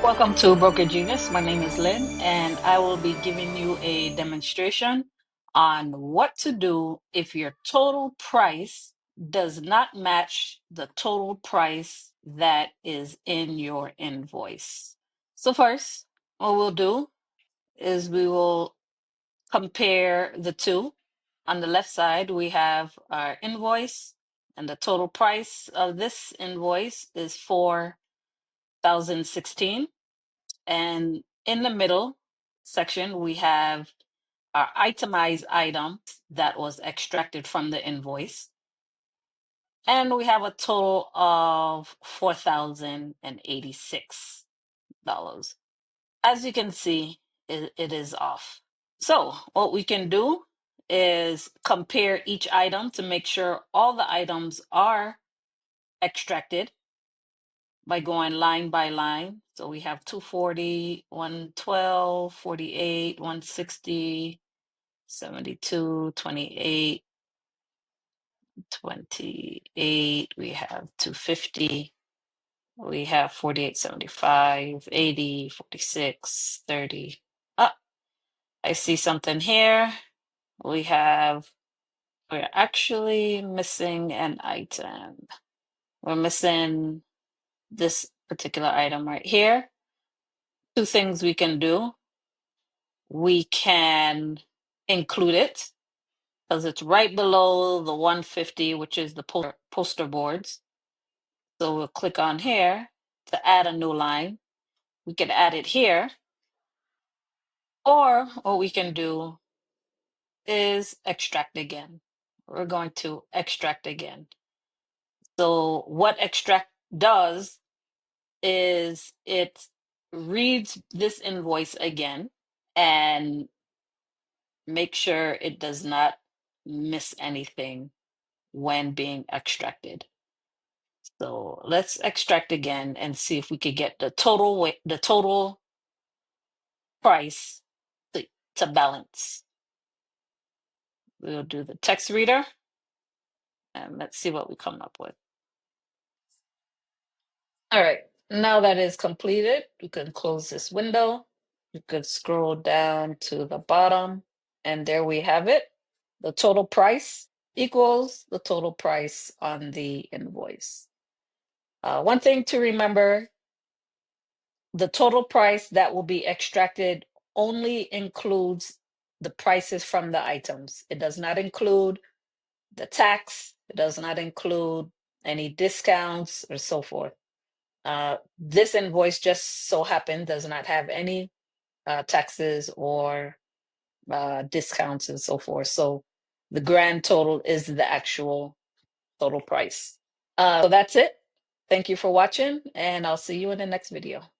Welcome to Broker Genius. My name is Lynn, and I will be giving you a demonstration on what to do if your total price does not match the total price that is in your invoice. So first, what we'll do is we will compare the two. On the left side, we have our invoice, and the total price of this invoice is $4,016. And in the middle section, we have our itemized item that was extracted from the invoice. And we have a total of $4,086. As you can see, it is off. So what we can do is compare each item to make sure all the items are extracted by going line by line. So we have 240, 112, 48, 160, 72, 28, 28. We have 250. We have 48, 75, 80, 46, 30. Ah, I see something here. We're actually missing an item. We're missing this particular item right here. Two things we can do. We can include it because it's right below the 150, which is the poster boards. So we'll click on here to add a new line. We can add it here, or what we can do is extract again. We're going to extract again. So what extract does is it reads this invoice again and make sure it does not miss anything when being extracted. So let's extract again and see if we could get the total weight, the total price to balance. We'll do the text reader and let's see what we come up with. All right, now that is completed, we can close this window. You could scroll down to the bottom and there we have it. The total price equals the total price on the invoice. One thing to remember, the total price that will be extracted only includes the prices from the items. It does not include the tax. It does not include any discounts or so forth. This invoice just so happened does not have any taxes or discounts and so forth. So the grand total is the actual total price. So that's it. Thank you for watching, and I'll see you in the next video.